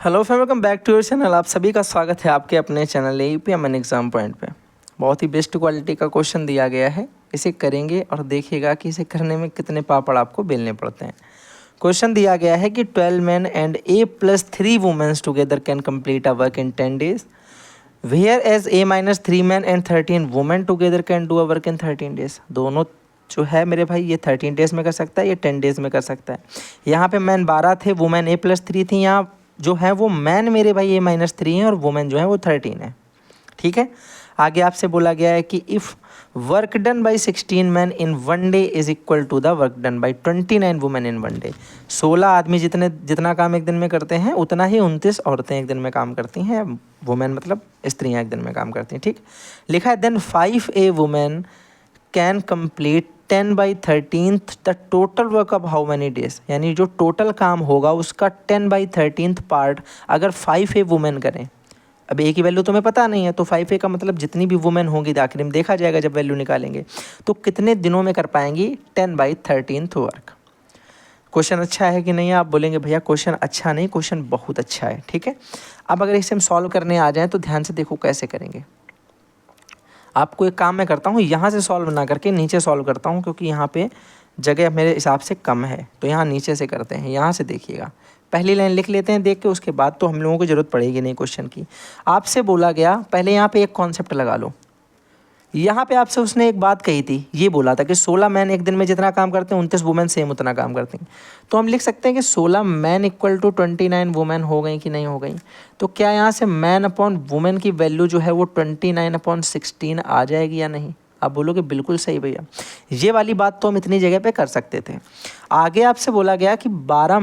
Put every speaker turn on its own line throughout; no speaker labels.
Hello friend, welcome back to your channel. आप सभी का स्वागत है आपके अपने चैनल यूपीएमएन एग्जाम पॉइंट पे। बहुत ही बेस्ट क्वालिटी का क्वेश्चन दिया गया है, इसे करेंगे और देखिएगा कि इसे करने में कितने पापड़ आपको बेलने पड़ते हैं। क्वेश्चन दिया गया है कि 12 men and A+3 women together can complete a work in 10 days, whereas A-3 men and 13 women together can do a work in 13 days। दोनों जो है मेरे भाई ये 13 डेज़ में कर सकता है, ये 10 डेज़ में कर सकता है। यहाँ पे मैन 12 थे, वुमेन A+3 थी। यहाँ जो है वो मैन मेरे भाई A-3 हैं और वुमेन जो है वो 13 है। ठीक है, आगे आपसे बोला गया है कि if work done by 16 man in 1 day is equal to the work done by 29 women in 1 day. 16 आदमी जितना काम एक दिन में करते हैं उतना ही 29 औरतें एक दिन में काम करती हैं। वुमेन मतलब स्त्रियाँ एक दिन में काम करती हैं। ठीक, लिखा है then 5 women can complete 10/13 the total work of how many days. यानी जो टोटल काम होगा उसका 10/13 पार्ट अगर 5 वुमेन करें। अब ए की वैल्यू तुम्हें पता नहीं है, तो 5 का मतलब जितनी भी वुमेन होंगी आखिर में देखा जाएगा जब वैल्यू निकालेंगे, तो कितने दिनों में कर पाएंगी 10/13 वर्क। क्वेश्चन अच्छा है कि नहीं? आप बोलेंगे भैया क्वेश्चन अच्छा नहीं, क्वेश्चन बहुत अच्छा है। ठीक है, अब अगर इसे हम सॉल्व करने आ जाएँ तो ध्यान से देखो कैसे करेंगे। आपको एक काम मैं करता हूँ, यहाँ से सॉल्व ना करके नीचे सॉल्व करता हूँ, क्योंकि यहाँ पे जगह मेरे हिसाब से कम है, तो यहाँ नीचे से करते हैं। यहाँ से देखिएगा, पहली लाइन लिख लेते हैं देख के, उसके बाद तो हम लोगों को ज़रूरत पड़ेगी नहीं क्वेश्चन की। आपसे बोला गया, पहले यहाँ पे एक कॉन्सेप्ट लगा लो। यहाँ पे आपसे उसने एक बात कही थी, ये बोला था कि 16 मैन एक दिन में जितना काम करते हैं 29 वुमेन सेम उतना काम करती हैं। तो हम लिख सकते हैं कि 16 मैन इक्वल टू 29 वुमेन हो गई कि नहीं हो गई। तो क्या यहाँ से मैन अपॉन वुमेन की वैल्यू जो है वो 29/16 आ जाएगी या नहीं? आप बोलोगे बिल्कुल सही भैया, ये वाली बात तो हम इतनी जगह पे कर सकते थे। आगे आपसे बोला गया कि 12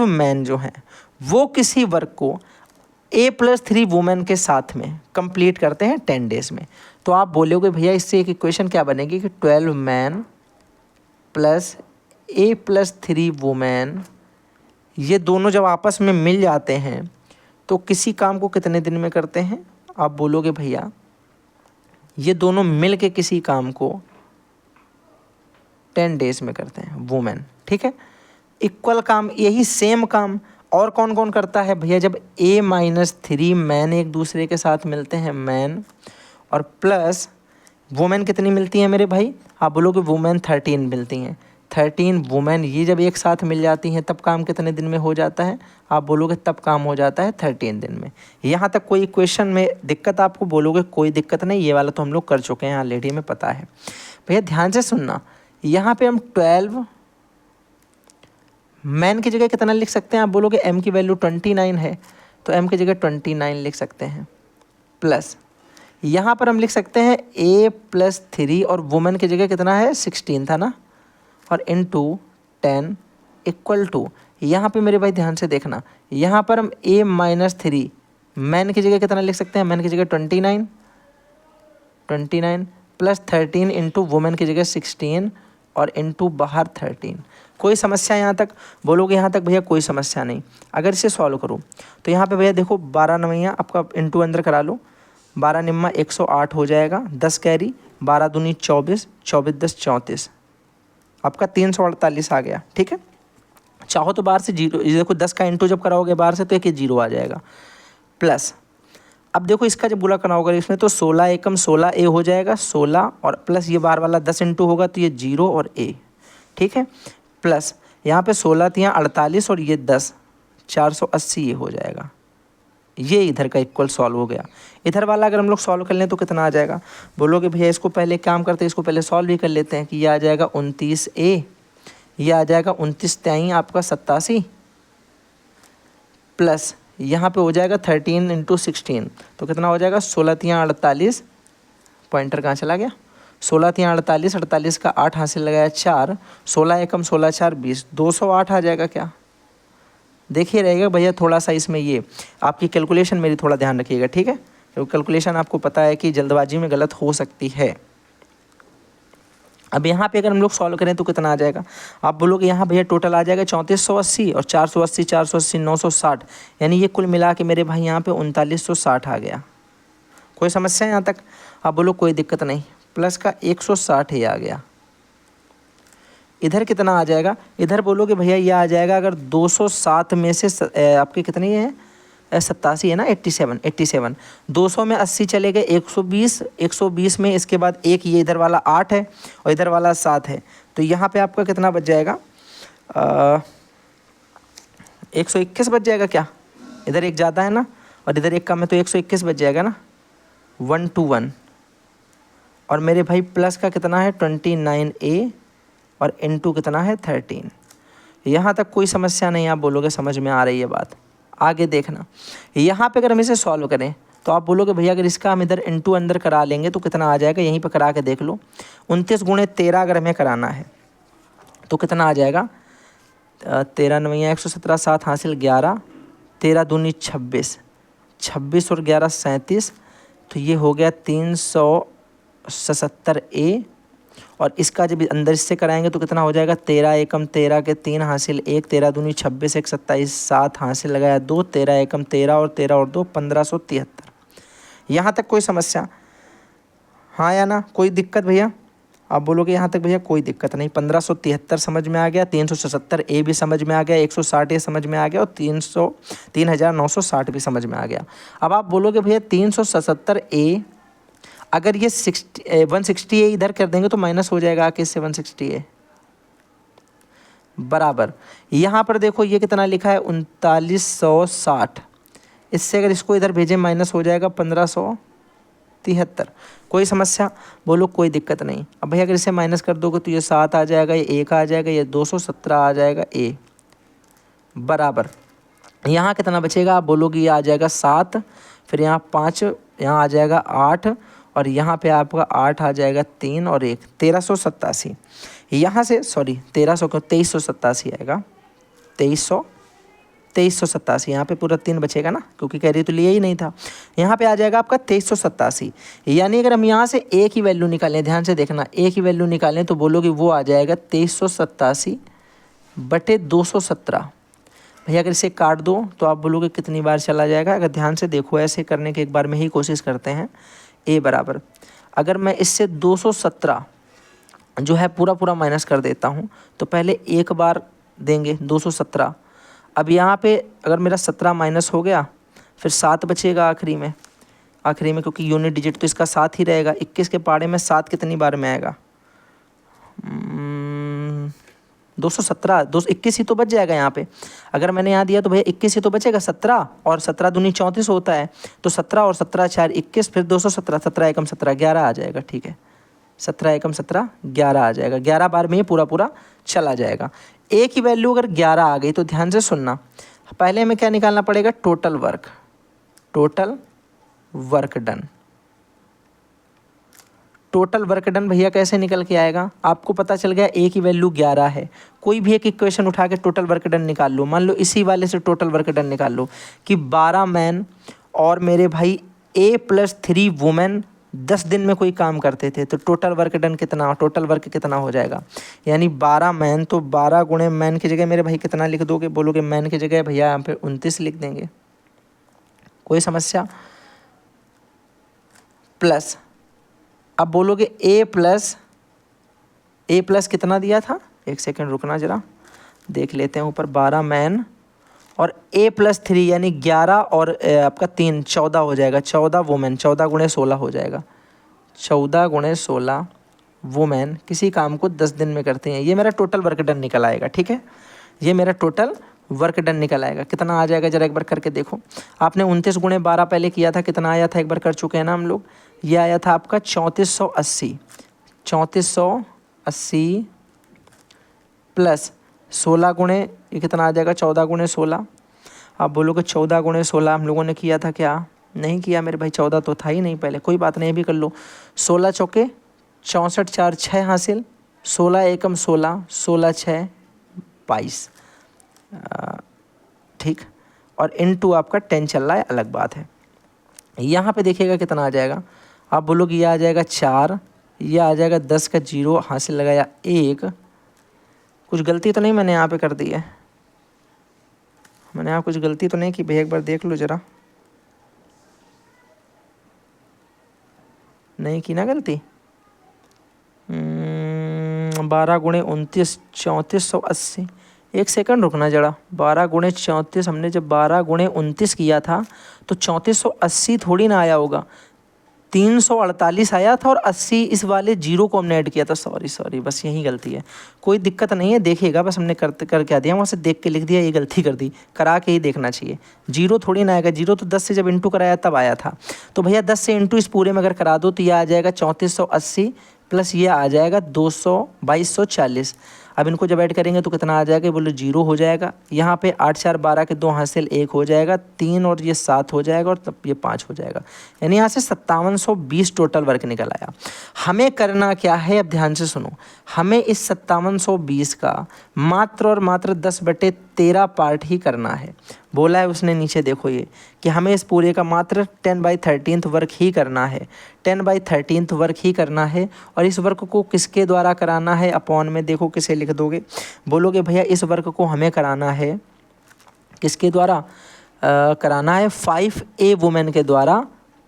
मैन जो हैं वो किसी वर्क को A+3 वुमेन के साथ में कंप्लीट करते हैं 10 डेज़ में। तो आप बोलोगे भैया इससे एक इक्वेशन क्या बनेगी कि 12 मैन प्लस A+3 वुमेन, ये दोनों जब आपस में मिल जाते हैं तो किसी काम को कितने दिन में करते हैं? आप बोलोगे भैया ये दोनों मिल के किसी काम को 10 डेज़ में करते हैं वुमेन। ठीक है, इक्वल काम, यही सेम काम और कौन कौन करता है भैया? जब A-3 मैन एक दूसरे के साथ मिलते हैं, मैन और प्लस वुमेन कितनी मिलती हैं मेरे भाई? आप बोलोगे वुमेन 13 मिलती हैं। 13 वुमेन ये जब एक साथ मिल जाती हैं तब काम कितने दिन में हो जाता है? आप बोलोगे तब काम हो जाता है 13 दिन में। यहाँ तक कोई इक्वेशन में दिक्कत? आपको बोलोगे कोई दिक्कत नहीं, ये वाला तो हम लोग कर चुके हैं ऑलरेडी, में पता है। भैया ध्यान से सुनना, यहाँ पे हम 12 मैन की जगह कितना लिख सकते हैं? आप बोलोगे m की वैल्यू 29 है, तो m की जगह 29 लिख सकते हैं, प्लस यहाँ पर हम लिख सकते हैं A+3 और वुमेन की जगह कितना है 16 था ना, और इनटू 10 इक्वल टू, यहाँ पे मेरे भाई ध्यान से देखना, यहाँ पर हम A-3 मैन की जगह कितना लिख सकते हैं? मैन की जगह 29 प्लस 13 इंटू वुमेन की जगह 16 और इंटू बाहर 13। कोई समस्या यहाँ तक? बोलोगे यहाँ तक भैया कोई समस्या नहीं। अगर इसे सॉल्व करो तो यहाँ पे भैया देखो 12 नवैया आपका इंटू अंदर करा लो, 12 निम्मा 108 हो जाएगा, 10 कैरी, 12 दूनी 24, 24 10 34, आपका 348 आ गया। ठीक है, चाहो तो बाहर से जीरो, ये देखो 10 का इंटू जब कराओगे बाहर से तो एक जीरो आ जाएगा, प्लस अब देखो इसका जब बुला कराओगे इसमें तो 16 एकम 16 ए हो जाएगा, 16 और प्लस ये बाहर वाला 10 इंटू होगा तो ये 0 और ए। ठीक है, प्लस यहाँ पे 16 तियाँ 48 और ये 10, 480 ये हो जाएगा। ये इधर का इक्वल सॉल्व हो गया। इधर वाला अगर हम लोग सॉल्व कर लें तो कितना आ जाएगा? बोलोगे भैया इसको पहले काम करते हैं, इसको पहले सॉल्व भी कर लेते हैं कि ये आ जाएगा 29A, ये आ जाएगा 29 त्याई आपका 87, प्लस यहाँ पे हो जाएगा 13 इंटू 16, तो कितना हो जाएगा 16 तियाँ 48, पॉइंटर कहाँ चला गया? 16 तियाँ 48, 48 का 8 हासिल लगाया 4, 16 एकम 16 4 20, 208 आ जाएगा क्या? देखिए रहेगा भैया थोड़ा सा इसमें ये आपकी कैलकुलेशन मेरी थोड़ा ध्यान रखिएगा। ठीक है, क्योंकि कैलकुलेशन आपको पता है कि जल्दबाजी में गलत हो सकती है। अब यहाँ पे अगर हम लोग सॉल्व करें तो कितना आ जाएगा? आप बोलोगे यहाँ भैया टोटल आ जाएगा 3480 और 480 480 960, यानी ये कुल मिला के मेरे भाई यहाँ पे 3960 आ गया। कोई समस्या है यहाँ तक? आप बोलो कोई दिक्कत नहीं, प्लस का 160 ही आ गया। इधर कितना आ जाएगा, इधर बोलोगे भैया ये आ जाएगा अगर 207 में से आपके कितनी है 87 है ना, 87 200 में 80 चले गए 120 में इसके बाद एक ये इधर वाला 8 है और इधर वाला 7 है, तो यहाँ पे आपका कितना बच जाएगा 121 बच जाएगा क्या, इधर एक ज़्यादा है ना और इधर एक कम है तो 121 बच जाएगा ना 121। और मेरे भाई प्लस का कितना है 29A और इनटू कितना है 13। यहाँ तक कोई समस्या नहीं, आप बोलोगे समझ में आ रही है बात। आगे देखना, यहाँ पे अगर हम इसे सॉल्व करें तो आप बोलोगे भैया अगर इसका हम इधर इनटू अंदर करा लेंगे तो कितना आ जाएगा, यहीं पे करा के देख लो। 29 गुणे 13 अगर हमें कराना है तो कितना आ जाएगा 13 9 117 7 हासिल 11 13 दूनी 26 और 11 37, तो ये हो गया 377A। और इसका जब अंदर इससे कराएंगे तो कितना हो जाएगा 13 एकम 13 के 3 हासिल 1 13 दूनी 26 1 27 7 हासिल लगाया 2 13 एकम 13 और 2 1573। यहाँ तक कोई समस्या, हाँ या ना, कोई दिक्कत भैया? आप बोलोगे यहाँ तक भैया कोई दिक्कत नहीं। 1573 समझ में आ गया, 377A भी समझ में आ गया, 160A समझ में आ गया और 3960 भी समझ में आ गया। अब आप बोलोगे भैया 377A अगर ये 160A इधर कर देंगे तो माइनस हो जाएगा आके इससे 160A बराबर। यहाँ पर देखो ये कितना लिखा है 3960, इससे अगर इसको इधर भेजें माइनस हो जाएगा 1573। कोई समस्या? बोलो कोई दिक्कत नहीं। अब भैया अगर इसे माइनस कर दोगे तो ये 7 आ जाएगा, ये 1 आ जाएगा, ये 217 आ जाएगा A बराबर। यहाँ कितना बचेगा, आप बोलोगे ये आ जाएगा 7, फिर यहाँ 5, यहाँ आ जाएगा 8 और यहाँ पे आपका 8 आ जाएगा 3 और 1 1387। यहाँ से सॉरी 1300 को 2387 आएगा, 2387। यहाँ पे पूरा 3 बचेगा ना, क्योंकि कैरी तो लिया ही नहीं था। यहाँ पे आ जाएगा आपका 2387। यानी अगर हम यहाँ से A की वैल्यू निकालें, ध्यान से देखना, A की वैल्यू निकालें तो बोलोगे वो आ जाएगा 2387 बटे 217। भैया अगर इसे काट दो तो आप बोलोगे कितनी बार चला जाएगा। अगर ध्यान से देखो, ऐसे करने के एक बार में ही कोशिश करते हैं। A बराबर अगर मैं इससे 217 जो है पूरा माइनस कर देता हूँ तो पहले एक बार देंगे 217। अब यहाँ पे अगर मेरा 17 माइनस हो गया फिर 7 बचेगा आखिरी में, क्योंकि यूनिट डिजिट तो इसका 7 ही रहेगा। 21 के पाड़े में 7 कितनी बार में आएगा 217, 221 ही तो बच जाएगा यहाँ पे। अगर मैंने यहाँ दिया तो भैया 21 ही तो बचेगा, 17 और 17 दूनी 34 होता है, तो 17 और 17 4 21, फिर 217 17 एकम 17 11 आ जाएगा। ठीक है, 17 एकम 17 11 आ जाएगा। 11 बार में ये पूरा चला जाएगा। A की वैल्यू अगर 11 आ गई तो ध्यान से सुनना, पहले हमें क्या निकालना पड़ेगा, total work done. Total work done भैया कैसे निकल के आएगा, आपको पता चल गया A की वैल्यू 11 है। कोई भी एक इक्वेशन उठा के टोटल वर्क डन निकाल लो। मान लो इसी वाले से टोटल वर्क डन निकाल लो कि 12 मैन और मेरे भाई A + 3 वुमेन 10 दिन में कोई काम करते थे, तो टोटल वर्क डन कितना, टोटल वर्क कितना हो जाएगा। यानी 12 मैन, तो 12 गुणे मैन की जगह मेरे भाई कितना लिख दोगे, बोलोगे मैन की जगह भैया यहाँ पे 29 लिख देंगे। कोई समस्या? प्लस अब बोलोगे A प्लस कितना दिया था, एक सेकंड रुकना जरा देख लेते हैं। ऊपर 12 मैन और A + 3 यानी 11 और आपका 3 14 हो जाएगा। 14 वुमेन, 14 गुणे 16 हो जाएगा। 14 गुणे 16 वुमेन किसी काम को 10 दिन में करते हैं। ये मेरा टोटल वर्क डन निकल आएगा। ठीक है, ये मेरा टोटल वर्क डन निकल आएगा। कितना आ जाएगा जरा एक बार करके देखो। आपने 29 गुणे 12 पहले किया था, कितना आया था एक बार कर चुके हैं ना हम लोग। ये आया था आपका 3480 प्लस 16 गुणे ये कितना आ जाएगा 14 गुणे 16। आप बोलोगे 14 गुणे 16 हम लोगों ने किया था क्या, नहीं किया मेरे भाई, 14 तो था ही नहीं पहले। कोई बात नहीं, भी कर लो। 16 चौके 64 4 6 हासिल, 16 एकम 16 16 6 22। ठीक, और इनटू आपका 10 चल रहा है, अलग बात है। यहाँ पे देखिएगा कितना आ जाएगा। आप बोलोगे ये आ जाएगा 4, ये आ जाएगा 10 का 0 हासिल लगाया 1। कुछ गलती तो नहीं मैंने यहाँ पे कर दी है, मैंने यहाँ कुछ गलती तो नहीं की भैया, एक बार देख लो जरा। नहीं की ना गलती, 12 गुणे 29 3480। एक सेकंड रुकना जरा, 12 गुणे 34, हमने जब 12 गुणे 29 किया था तो 3480 थोड़ी ना आया होगा, 348 आया था और 80 इस वाले जीरो को हमने ऐड किया था। सॉरी बस यही गलती है, कोई दिक्कत नहीं है, देखिएगा बस हमने कर क्या दिया, वहाँ से देख के लिख दिया, ये गलती कर दी, करा के ही देखना चाहिए। जीरो थोड़ी ना आएगा, जीरो तो 10 से जब इंटू कराया तब आया था। तो भैया 10 से इंटू इस पूरे में अगर करा दो तो ये आ जाएगा 3480 प्लस ये आ जाएगा 2240। अब इनको जब ऐड करेंगे तो कितना आ जाएगा, बोलो जीरो हो जाएगा। यहाँ पे 8 4 12 के 2 हासिल 1 हो जाएगा, 3 और ये 7 हो जाएगा और तब ये 5 हो जाएगा। यानी यहाँ से 5720 टोटल वर्क निकल आया। हमें करना क्या है, अब ध्यान से सुनो, हमें इस 5720 का मात्र और मात्र 10/13 पार्ट ही करना है। बोला है उसने नीचे देखो ये कि हमें इस पूरे का मात्र 10/13 वर्क ही करना है, 10/13 वर्क ही करना है। और इस वर्क को किसके द्वारा कराना है, अपॉन में देखो किसे लिख दोगे, बोलोगे भैया इस वर्क को हमें कराना है किसके द्वारा, कराना है 5A वुमेन के द्वारा।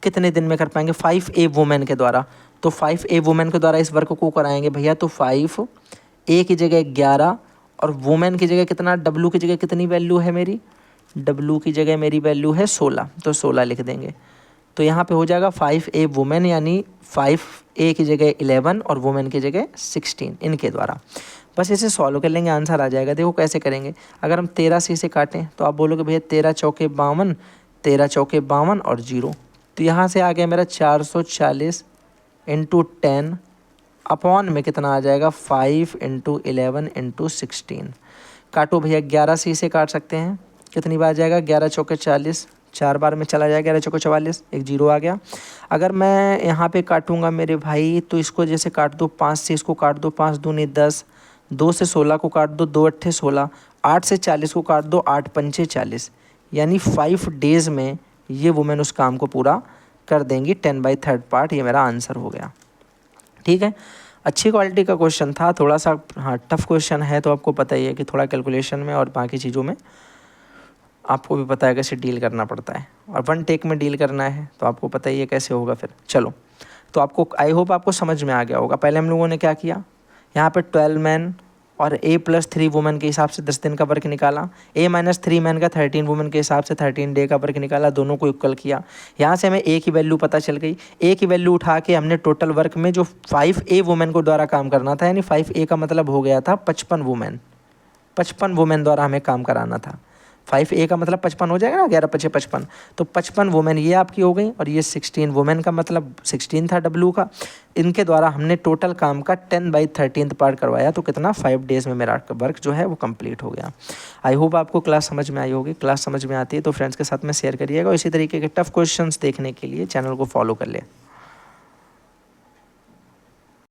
कितने दिन में कर पाएंगे, 5A वुमेन के द्वारा। तो 5A वुमेन के द्वारा इस वर्क को कराएंगे भैया, तो 5A की जगह 11 और वुमेन की जगह कितना, W की जगह कितनी वैल्यू है मेरी, W की जगह मेरी वैल्यू है 16, तो 16 लिख देंगे। तो यहाँ पे हो जाएगा 5A वुमेन, यानी 5A की जगह 11 और वुमेन की जगह 16 इनके द्वारा। बस इसे सॉल्व कर लेंगे, आंसर आ जाएगा। देखो कैसे करेंगे, अगर हम 13 से इसे काटें तो आप बोलोगे भैया 13 चौके 52, 13 चौके 52 और 0, तो यहाँ से आ गया मेरा 440 इंटू 10 अपॉन में कितना आ जाएगा 5 इंटू 11 इंटू 16। काटो भैया, 11 से इसे काट सकते हैं, कितनी बार जाएगा, 11 चौके 40, 4 बार में चला जाएगा, 11 चौके 44, एक जीरो आ गया। अगर मैं यहाँ पे काटूंगा मेरे भाई, तो इसको जैसे काट दो, 5 से इसको काट दो, 5 दूनी 10, 2 से 16 को काट दो, 2 अट्ठे 16, 8 से 40 को काट दो, 8 पंचे 40, यानी 5 डेज़ में ये वुमेन उस काम को पूरा कर देंगी। 10/3 पार्ट ये मेरा आंसर हो गया। ठीक है, अच्छी क्वालिटी का क्वेश्चन था, थोड़ा सा हाँ टफ क्वेश्चन है, तो आपको पता ही है कि थोड़ा कैलकुलेशन में और बाकी चीज़ों में आपको भी पता है कैसे डील करना पड़ता है, और 1 टेक में डील करना है तो आपको पता ही है कैसे होगा फिर। चलो, तो आपको आई होप आपको समझ में आ गया होगा। पहले हम लोगों ने क्या किया, यहाँ पे 12 मैन और A + 3 वुमेन के हिसाब से 10 दिन का वर्क निकाला, A - 3 मैन का 13 वुमेन के हिसाब से 13 डे का वर्क निकाला, दोनों को इक्वल किया। यहाँ से हमें A की वैल्यू पता चल गई, A की वैल्यू उठा के हमने टोटल वर्क में जो 5A वुमेन को द्वारा काम करना था, यानी 5A का मतलब हो गया था 55 वुमेन, 55 वुमेन द्वारा हमें काम कराना था। 5A का मतलब 55 हो जाएगा ना, 11 × 5 = 55, तो 55 वुमेन ये आपकी हो गई, और ये 16 वुमेन का मतलब 16 था W का। इनके द्वारा हमने टोटल काम का 10/13 पार्ट करवाया, तो कितना 5 डेज़ में मेरा वर्क जो है वो कंप्लीट हो गया। आई होप आपको क्लास समझ में आई होगी। क्लास समझ में आती है तो फ्रेंड्स के साथ में शेयर करिएगा, और इसी तरीके के टफ क्वेश्चंस देखने के लिए चैनल को फॉलो कर ले।